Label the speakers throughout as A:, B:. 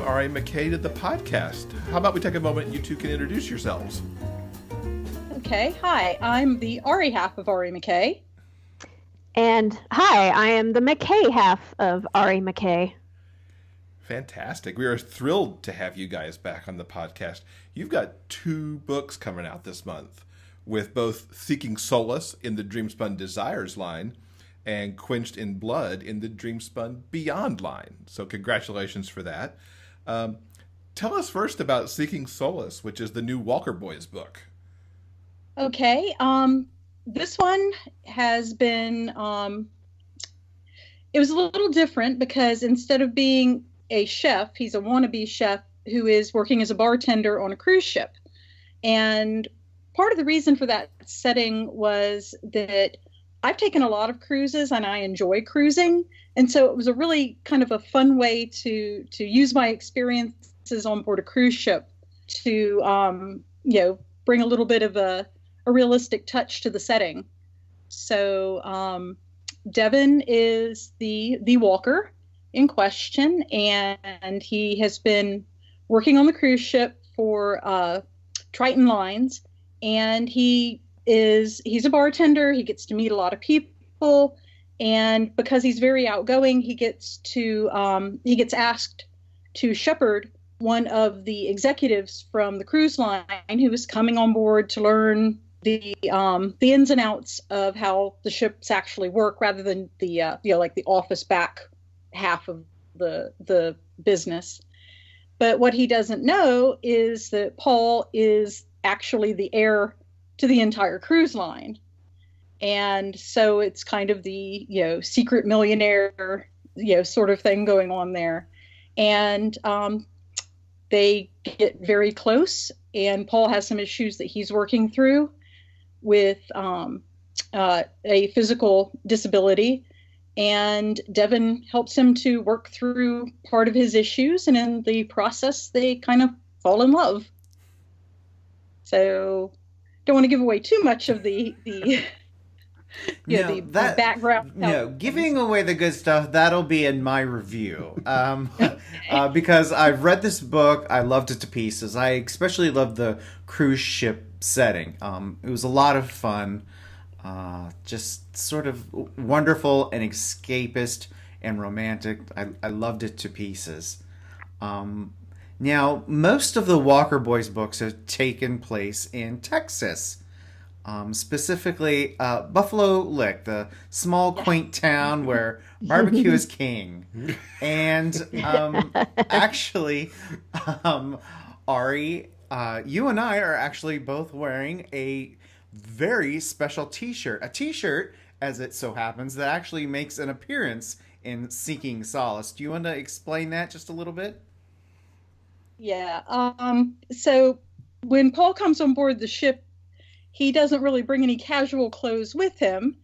A: of Ari McKay to the podcast. How about we take a moment and you two can introduce yourselves?
B: Okay, hi, I'm the Ari half of Ari McKay.
C: And hi, I am the McKay half of Ari McKay.
A: Fantastic. We are thrilled to have you guys back on the podcast. You've got 2 books coming out this month, with both Seeking Solace in the Dreamspun Desires line and Quenched in Blood in the Dreamspun Beyond line. So congratulations for that. Tell us first about Seeking Solace, which is the new Walker Boys book.
B: Okay, this one has been, it was a little different because instead of being a chef, he's a wannabe chef who is working as a bartender on a cruise ship. And part of the reason for that setting was that I've taken a lot of cruises and I enjoy cruising. And so it was a really kind of a fun way to use my experiences on board a cruise ship to, bring a little bit of a realistic touch to the setting. So Devin is the walker in question, and he has been working on the cruise ship for Triton Lines, and he's a bartender. He gets to meet a lot of people, and because he's very outgoing, he gets asked to shepherd one of the executives from the cruise line who is coming on board to learn the ins and outs of how the ships actually work, rather than the office back half of the business. But what he doesn't know is that Paul is actually the heir to the entire cruise line. And so it's kind of the, secret millionaire, sort of thing going on there. And they get very close, and Paul has some issues that he's working through with a physical disability. And Devin helps him to work through part of his issues, and in the process, they kind of fall in love. So, don't want to give away too much of the background.
D: No, giving away the good stuff, that'll be in my review. Because I've read this book, I loved it to pieces. I especially loved the cruise ship setting. It was a lot of fun. Just sort of wonderful and escapist and romantic. I loved it to pieces. Now, most of the Walker Boys books have taken place in Texas. Specifically, Buffalo Lick, the small, quaint town where barbecue is king. And actually, Ari, you and I are actually both wearing a very special t-shirt. A t-shirt, as it so happens, that actually makes an appearance in Seeking Solace. Do you want to explain that just a little bit?
B: Yeah. So when Paul comes on board the ship, he doesn't really bring any casual clothes with him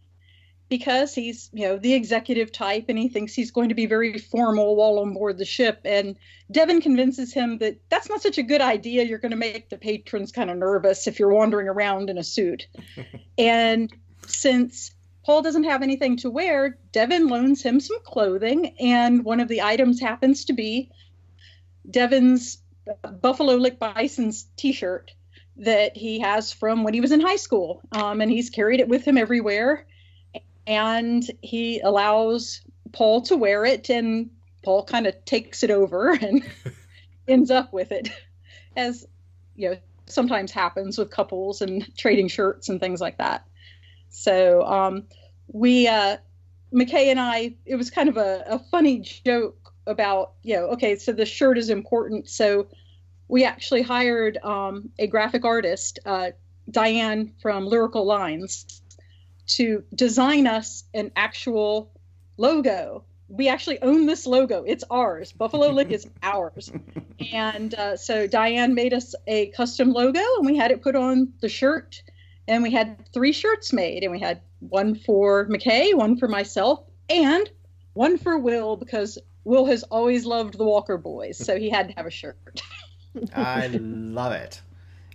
B: because he's, the executive type, and he thinks he's going to be very formal while on board the ship. And Devin convinces him that that's not such a good idea. You're going to make the patrons kind of nervous if you're wandering around in a suit. And since Paul doesn't have anything to wear, Devin loans him some clothing, and one of the items happens to be Devin's Buffalo Lick Bison's t-shirt that he has from when he was in high school. And he's carried it with him everywhere. And he allows Paul to wear it, and Paul kind of takes it over and ends up with it, as sometimes happens with couples and trading shirts and things like that. So McKay and I, it was kind of a funny joke about, okay, so the shirt is important. So we actually hired a graphic artist, Diane from Lyrical Lines, to design us an actual logo. We actually own this logo. It's ours. Buffalo Lick is ours. And so Diane made us a custom logo, and we had it put on the shirt. And we had 3 shirts made. And we had one for McKay, one for myself, and one for Will, because Will has always loved the Walker Boys. So he had to have a shirt.
D: I love it.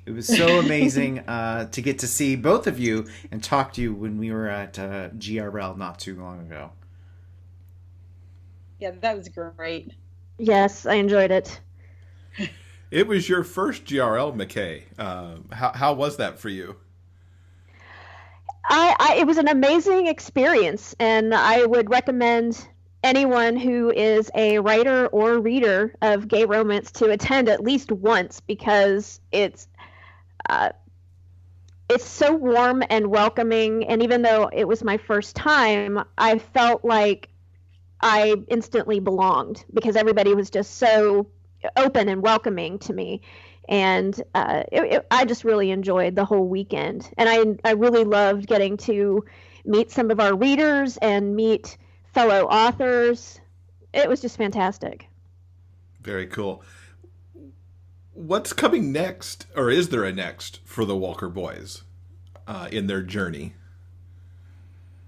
D: It was so amazing to get to see both of you and talk to you when we were at GRL not too long ago.
B: Yeah, that was great.
C: Yes, I enjoyed it.
A: It was your first GRL, McKay. How was that for you?
C: It was an amazing experience, and I would recommend anyone who is a writer or reader of gay romance to attend at least once, because it's so warm and welcoming. And even though it was my first time, I felt like I instantly belonged, because everybody was just so open and welcoming to me. And I just really enjoyed the whole weekend. And I really loved getting to meet some of our readers and meet fellow authors. It was just fantastic.
A: Very cool. What's coming next, or is there a next for the Walker boys in their journey?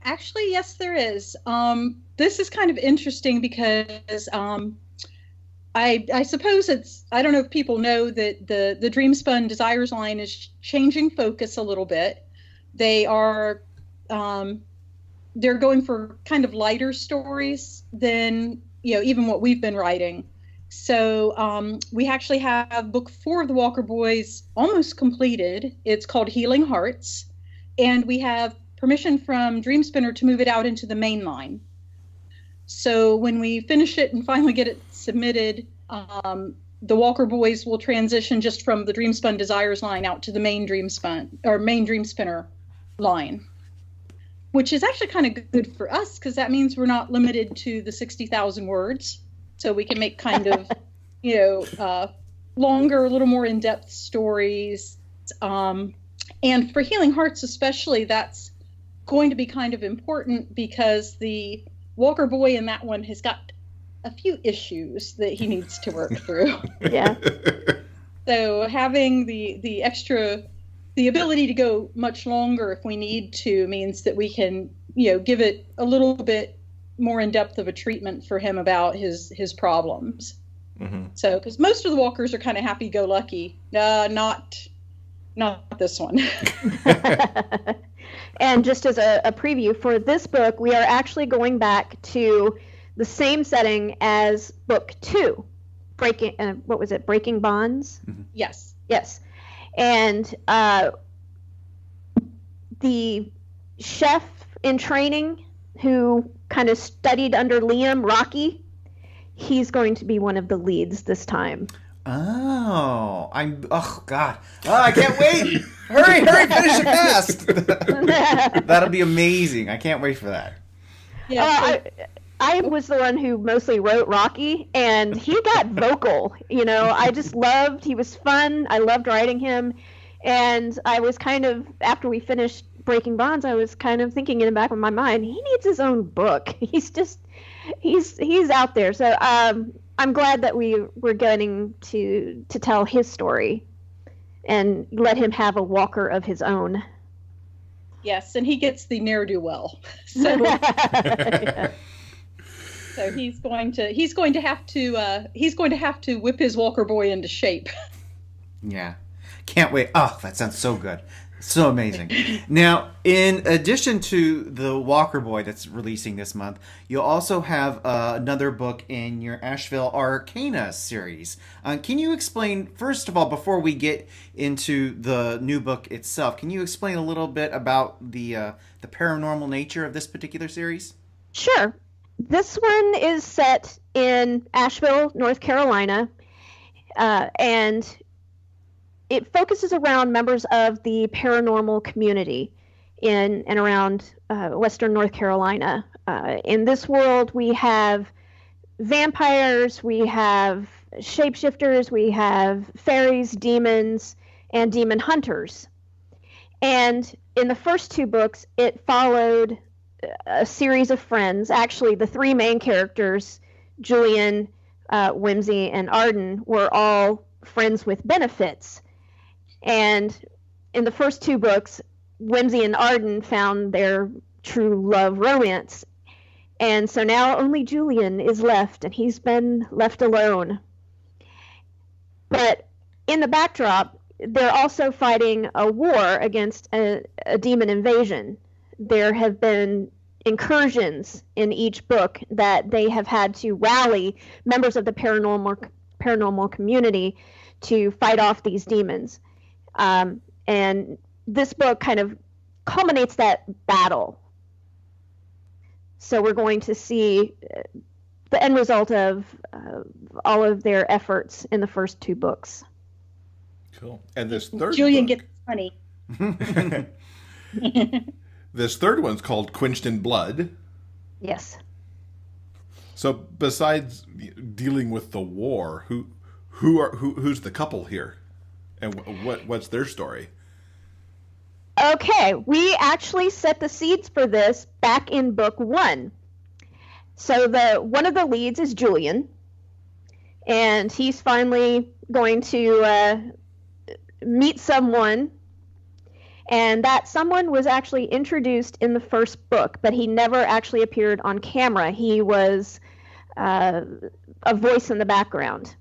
B: Actually, yes, there is. This is kind of interesting because I suppose I don't know if people know that the Dreamspun Desires line is changing focus a little bit. They are they're going for kind of lighter stories than, even what we've been writing. So we actually have book 4 of the Walker Boys almost completed. It's called Healing Hearts, and we have permission from Dreamspinner to move it out into the main line. So when we finish it and finally get it submitted, the Walker Boys will transition just from the Dreamspun Desires line out to the main Dreamspinner line, which is actually kind of good for us, because that means we're not limited to the 60,000 words. So we can make kind of, longer, a little more in-depth stories. And for Healing Hearts especially, that's going to be kind of important, because the Walker boy in that one has got a few issues that he needs to work through.
C: Yeah.
B: So having the ability to go much longer if we need to means that we can, give it a little bit more in depth of a treatment for him about his problems. Mm-hmm. So, because most of the Walkers are kind of happy-go-lucky, not this one.
C: And just as a preview for this book, we are actually going back to the same setting as book 2, Breaking Bonds?
B: Mm-hmm. Yes.
C: Yes. And the chef in training who kind of studied under Liam, Rocky, he's going to be one of the leads this time.
D: Oh, God. Oh, I can't wait. Hurry, finish it fast. That'll be amazing. I can't wait for that.
C: Yeah. I was the one who mostly wrote Rocky, and he got vocal. I just he was fun. I loved writing him. And I was kind of, after we finished Breaking Bonds, I was kind of thinking in the back of my mind, he needs his own book. He's out there. So I'm glad that we're getting to tell his story and let him have a Walker of his own.
B: Yes, and he gets the ne'er-do-well. So,
C: Yeah.
B: So he's going to have to whip his Walker boy into shape.
D: Yeah. Can't wait. Oh, that sounds so good. So amazing. Now, in addition to the Walker Boy that's releasing this month, you'll also have another book in your Asheville Arcana series. Can you explain, first of all, before we get into the new book itself, can you explain a little bit about the paranormal nature of this particular series?
C: Sure. This one is set in Asheville, North Carolina, and it focuses around members of the paranormal community in and around Western North Carolina. In this world, we have vampires, we have shapeshifters, we have fairies, demons, and demon hunters. And in the first 2 books, it followed a series of friends. Actually, the 3 main characters, Julian, Whimsy, and Arden, were all friends with benefits. And in the first 2 books, Whimsy and Arden found their true love romance. And so now only Julian is left, and he's been left alone. But in the backdrop, they're also fighting a war against a demon invasion. There have been incursions in each book that they have had to rally members of the paranormal paranormal community to fight off these demons. And this book kind of culminates that battle. So we're going to see the end result of all of their efforts in the first 2 books.
A: Cool. And this third
B: Julian
A: book,
B: gets funny.
A: this third one's called Quenched in Blood.
C: Yes.
A: So besides dealing with the war, who's the couple here, and what's their story?
C: Okay, we actually set the seeds for this back in book 1. So one of the leads is Julian, and he's finally going to meet someone, and that someone was actually introduced in the first book, but he never actually appeared on camera. He was a voice in the background.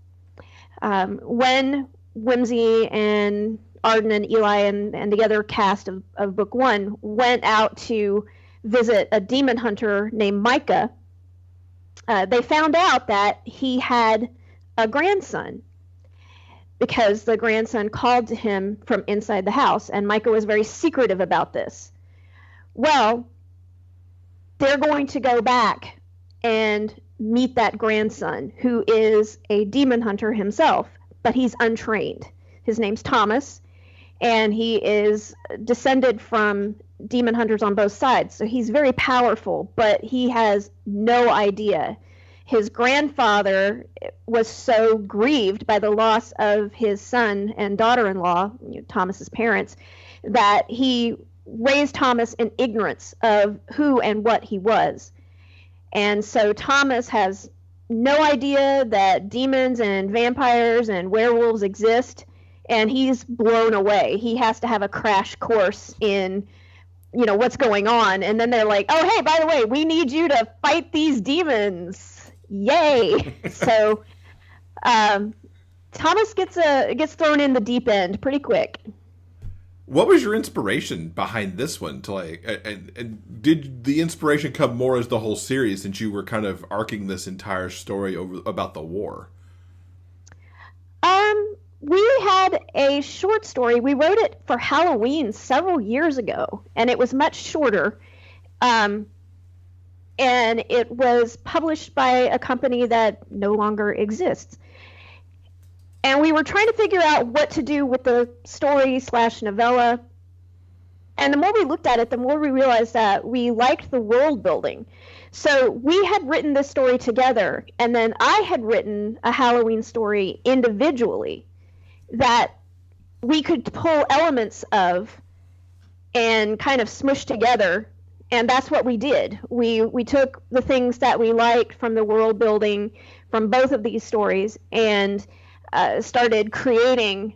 C: When Whimsy and Arden and Eli and the other cast of book 1 went out to visit a demon hunter named Micah, they found out that he had a grandson, because the grandson called to him from inside the house, and Micah was very secretive about this. Well, they're going to go back and meet that grandson, who is a demon hunter himself, but he's untrained. His name's Thomas, and he is descended from demon hunters on both sides. So he's very powerful, but he has no idea. His grandfather was so grieved by the loss of his son and daughter-in-law, Thomas's parents, that he raised Thomas in ignorance of who and what he was. And so Thomas has no idea that demons and vampires and werewolves exist, and he's blown away. He has to have a crash course in, what's going on. And then they're like, oh, hey, by the way, we need you to fight these demons. Yay. So Thomas gets thrown in the deep end pretty quick.
A: What was your inspiration behind this one? And did the inspiration come more as the whole series, since you were kind of arcing this entire story about the war?
C: We had a short story. We wrote it for Halloween several years ago, and it was much shorter. And it was published by a company that no longer exists. And we were trying to figure out what to do with the story/novella. And the more we looked at it, the more we realized that we liked the world building. So we had written this story together, and then I had written a Halloween story individually that we could pull elements of and kind of smush together. And that's what we did. We took the things that we liked from the world building from both of these stories and started creating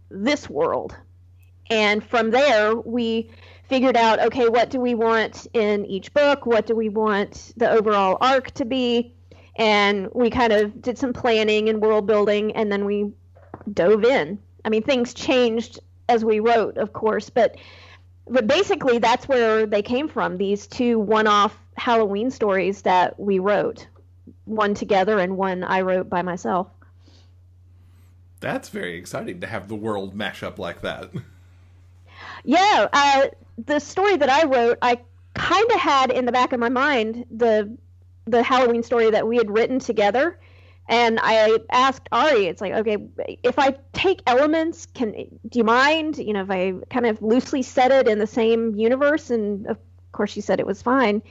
C: this world. And from there, we figured out, okay, what do we want in each book? What do we want the overall arc to be? And we kind of did some planning and world building, and then we dove in. I mean, things changed as we wrote, of course, but basically that's where they came from, these 2 one-off Halloween stories that we wrote, one together and one I wrote by myself.
A: That's very exciting to have the world mash up like that.
C: Yeah, the story that I wrote, I kind of had in the back of my mind the Halloween story that we had written together. And I asked Ari, it's like, okay, if I take elements, do you mind, if I kind of loosely set it in the same universe? And of course she said it was fine.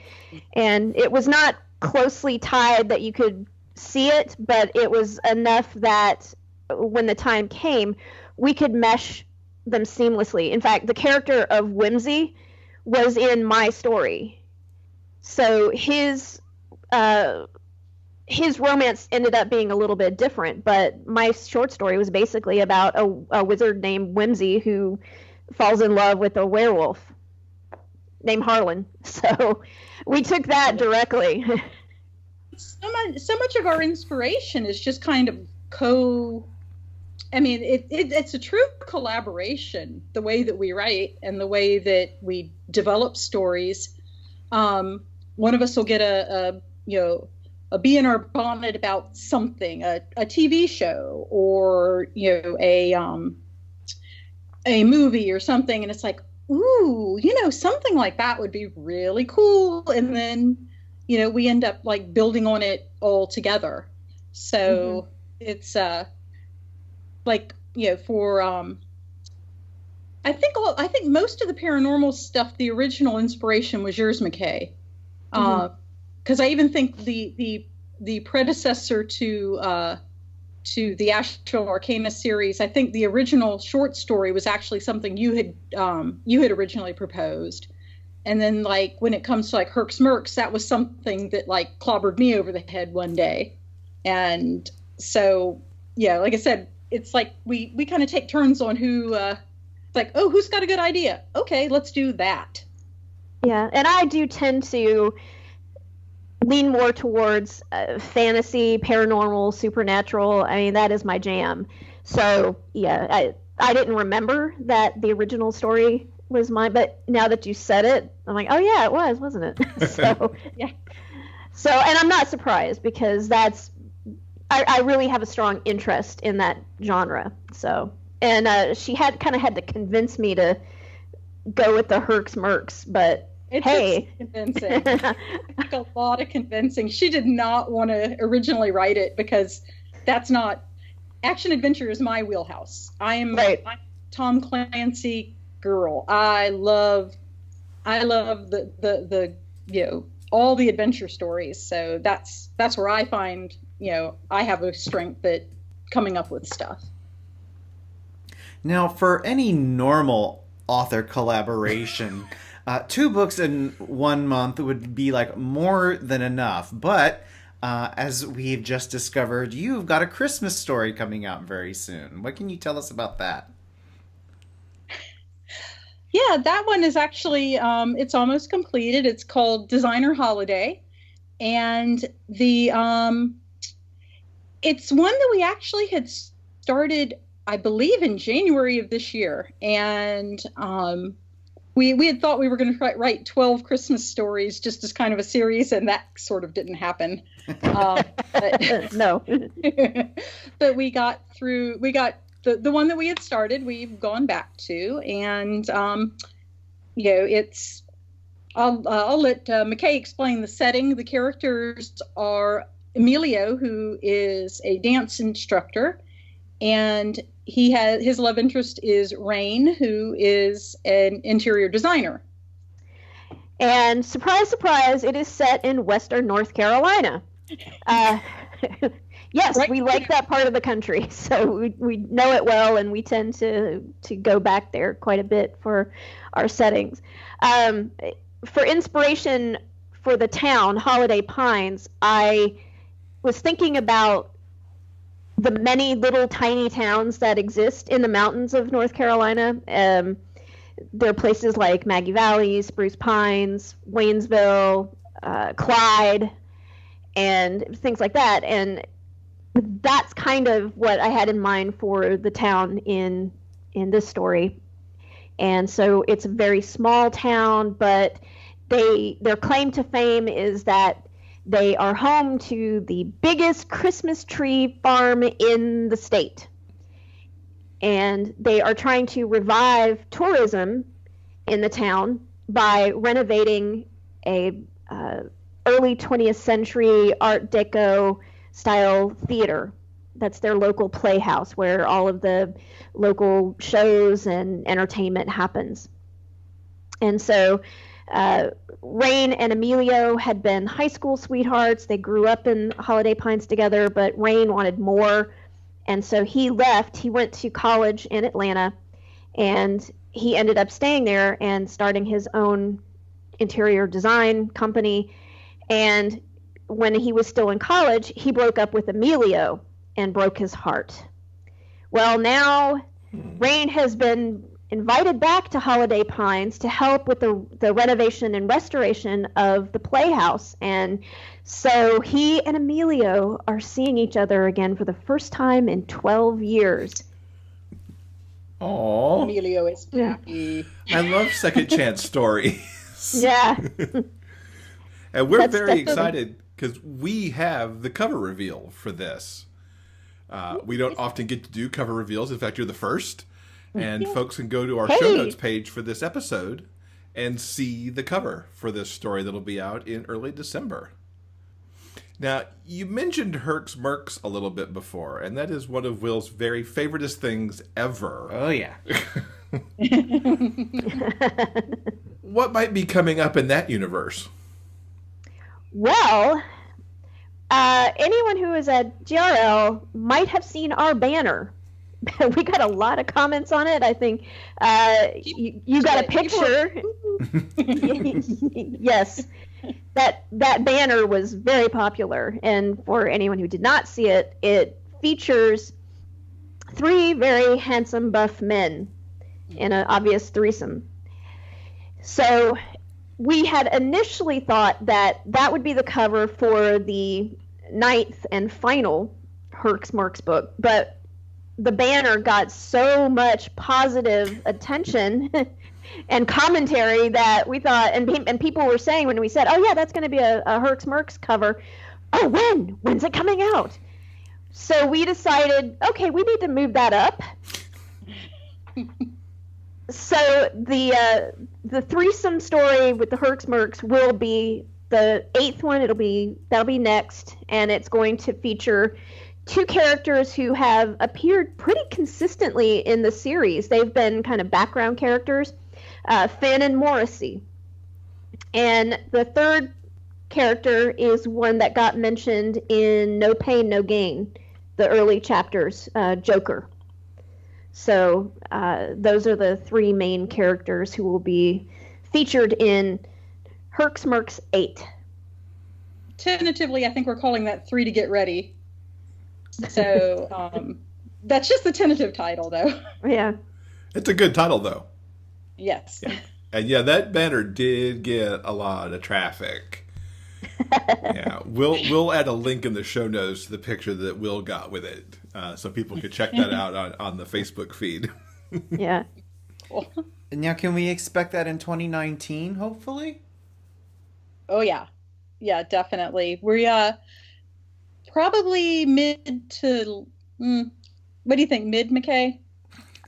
C: And it was not closely tied that you could see it, but it was enough that when the time came, we could mesh them seamlessly. In fact, the character of Whimsy was in my story. So his romance ended up being a little bit different, but my short story was basically about a wizard named Whimsy who falls in love with a werewolf named Harlan. So we took that directly.
B: So much of our inspiration is just kind of it's a true collaboration, the way that we write and the way that we develop stories. One of us will get a bee in our bonnet about something, a TV show, or a movie or something, and it's like, ooh, something like that would be really cool, and then we end up like building on it all together. So it's like for I think most of the paranormal stuff, the original inspiration was yours, McKay. Because I even think the predecessor to the Asheville Arcana series, I think the original short story was actually something you had originally proposed, and then like when it comes to like Herc, Smirks, that was something that like clobbered me over the head one day, and so yeah, like I said, it's like we kind of take turns on who like, oh, who's got a good idea? Okay, let's do that.
C: Yeah, and I do tend to lean more towards fantasy, paranormal, supernatural. I mean, that is my jam. So yeah, I didn't remember that the original story was mine, but now that you said it, I'm like, oh yeah, it was, wasn't it? So
B: yeah.
C: So, and I'm not surprised, because I really have a strong interest in that genre. So, and she had to convince me to go with the Hercs Mercs, but hey,
B: convincing. It took a lot of convincing. She did not want to originally write it, because that's not action adventure is my wheelhouse. I'm a Tom Clancy girl. I love the all the adventure stories. So that's where I find I have a strength at coming up with stuff.
D: Now, for any normal author collaboration, 2 books in 1 month would be like more than enough. But as we've just discovered, you've got a Christmas story coming out very soon. What can you tell us about that?
B: Yeah, that one is actually, it's almost completed. It's called Designer Holiday. And it's one that we actually had started, I believe, in January of this year. And we had thought we were going to write 12 Christmas stories just as kind of a series, and that sort of didn't happen.
C: No.
B: But we got the one that we had started, we've gone back to, and it's I'll let McKay explain the setting. The characters are Emilio, who is a dance instructor, and his love interest is Rain, who is an interior designer.
C: And surprise, surprise, it is set in Western North Carolina. Yes, right. We like that part of the country, so we know it well, and we tend to go back there quite a bit for our settings. For inspiration for the town, Holiday Pines, I was thinking about the many little tiny towns that exist in the mountains of North Carolina. There are places like Maggie Valley, Spruce Pines, Waynesville, Clyde, and things like that. And that's kind of what I had in mind for the town in this story. And so it's a very small town, but their claim to fame is that they are home to the biggest Christmas tree farm in the state. And they are trying to revive tourism in the town by renovating a early 20th century Art Deco style theater. That's their local playhouse where all of the local shows and entertainment happens. And so Rain and Emilio had been high school sweethearts. They grew up in Holiday Pines together, but Rain wanted more. And so he left. He went to college in Atlanta, and he ended up staying there and starting his own interior design company. And when he was still in college, he broke up with Emilio and broke his heart. Well, now Rain has been invited back to Holiday Pines to help with the renovation and restoration of the playhouse. And so he and Emilio are seeing each other again for the first time in 12 years.
A: Aww.
B: Emilio is happy.
A: I love second chance stories.
C: Yeah.
A: And we're very excited because we have the cover reveal for this. We don't often get to do cover reveals. In fact, you're the first. And folks can go to our show notes page for this episode and see the cover for this story that'll be out in early December. Now, you mentioned Herc's Mercs a little bit before, and that is one of Will's very favoriteest things ever.
D: Oh, yeah.
A: What might be coming up in that universe?
C: Well, anyone who is at GRL might have seen our banner. We got a lot of comments on it. I think you got a picture. Yes. That banner was very popular, and for anyone who did not see it, it features 3 very handsome buff men in an obvious threesome. So we had initially thought that would be the cover for the 9th and final Herc's Mercs book, but the banner got so much positive attention and commentary that we thought, and people were saying when we said, oh yeah, that's going to be a Herc's Mercs cover. Oh, when's it coming out? So we decided, okay, we need to move that up. So the threesome story with the Herc's Mercs will be the 8th one. That'll be next, and it's going to feature 2 characters who have appeared pretty consistently in the series. They've been kind of background characters. Finn and Morrissey. And the 3rd character is one that got mentioned in No Pain, No Gain, the early chapters, Joker. So those are the 3 main characters who will be featured in Herc's Mercs 8.
B: Tentatively, I think we're calling that 3 to Get Ready. So that's just the tentative title, though.
C: Yeah.
A: It's a good title, though.
B: Yes.
A: Yeah. And yeah, that banner did get a lot of traffic. Yeah, we'll add a link in the show notes to the picture that Will got with it, so people can check that out on the Facebook feed.
C: Yeah.
B: Cool.
D: And now, can we expect that in 2019, hopefully?
B: Oh, yeah. Yeah, definitely. We're probably mid to... what do you think, mid, McKay?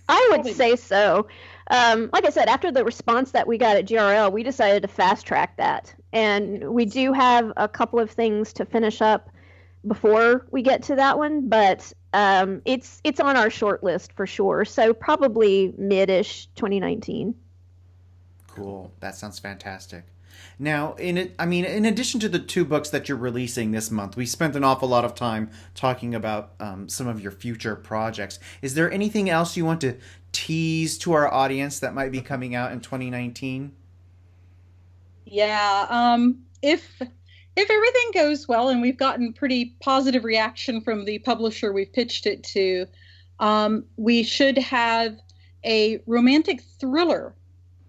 C: I would say so. Like I said, after the response that we got at GRL, we decided to fast track that. And we do have a couple of things to finish up before we get to that one, but it's on our short list for sure. So probably mid-ish 2019.
D: Cool. That sounds fantastic. Now, in addition to the 2 books that you're releasing this month, we spent an awful lot of time talking about some of your future projects. Is there anything else you want to tease to our audience that might be coming out in 2019?
B: Yeah, if everything goes well, and we've gotten pretty positive reaction from the publisher we've pitched it to, we should have a romantic thriller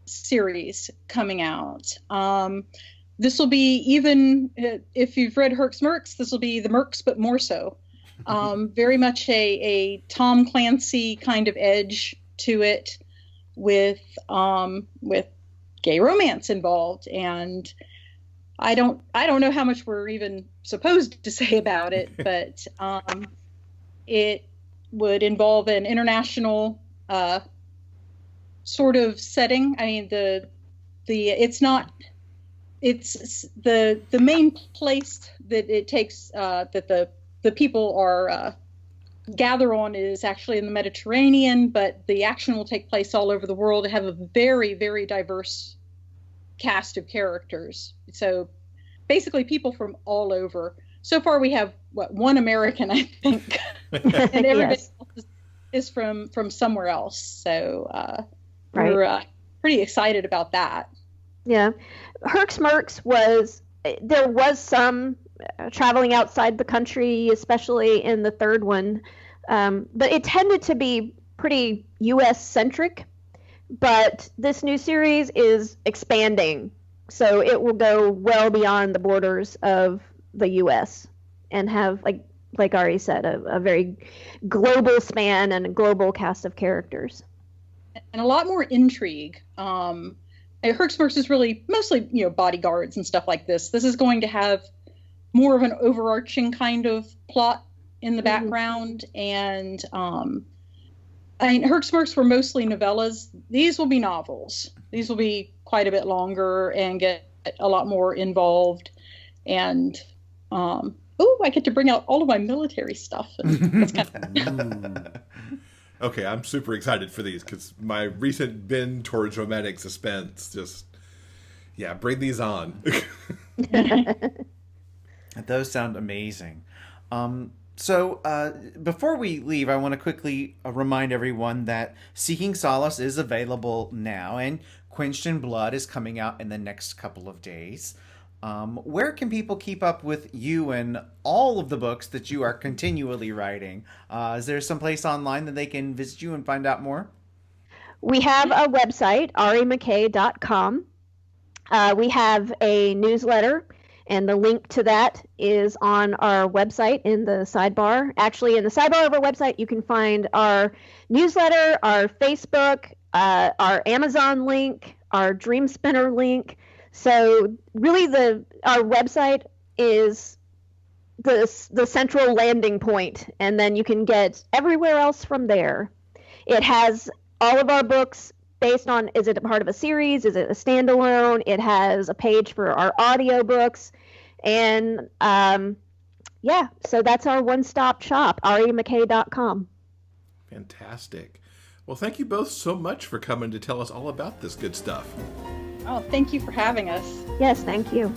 B: series coming out. This will be, even if you've read Herc's Mercs, this will be the Mercs, but more so. Very much a Tom Clancy kind of edge to it, with gay romance involved, and I don't know how much we're even supposed to say about it, but it would involve an international sort of setting. I mean, it's the main place that it takes, that the people are gather on is actually in the Mediterranean, but the action will take place all over the world. They have a very, very diverse cast of characters. So basically people from all over. So far we have, one American, I think, and everybody else is from somewhere else. So we're pretty excited about that.
C: Yeah. Herc's Mercs there was some traveling outside the country, especially in the 3rd one. But it tended to be pretty U.S. centric. But this new series is expanding, so it will go well beyond the borders of the U.S. and have, like Ari said, a very global span and a global cast of characters.
B: And a lot more intrigue. Herc smirks is really mostly, bodyguards and stuff like this. This is going to have more of an overarching kind of plot in the background, and Herc smirks were mostly novellas. These will be novels. These will be quite a bit longer and get a lot more involved. And I get to bring out all of my military stuff. That's kind of
A: Okay, I'm super excited for these because my recent bend towards romantic suspense bring these on.
D: Those sound amazing. So before we leave, I want to quickly remind everyone that Seeking Solace is available now, and Quenched in Blood is coming out in the next couple of days. Where can people keep up with you and all of the books that you are continually writing? Is there some place online that they can visit you and find out more?
C: We have a website, arimckay.com. We have a newsletter, and the link to that is on our website in the sidebar. Actually, in the sidebar of our website, you can find our newsletter, our Facebook, our Amazon link, our Dream Spinner link. So really our website is the central landing point, and then you can get everywhere else from there. It has all of our books based on, is it a part of a series? Is it a standalone? It has a page for our audiobooks. And so that's our one-stop shop, arimckay.com.
A: Fantastic. Well, thank you both so much for coming to tell us all about this good stuff.
B: Oh, thank you for having us.
C: Yes, thank you.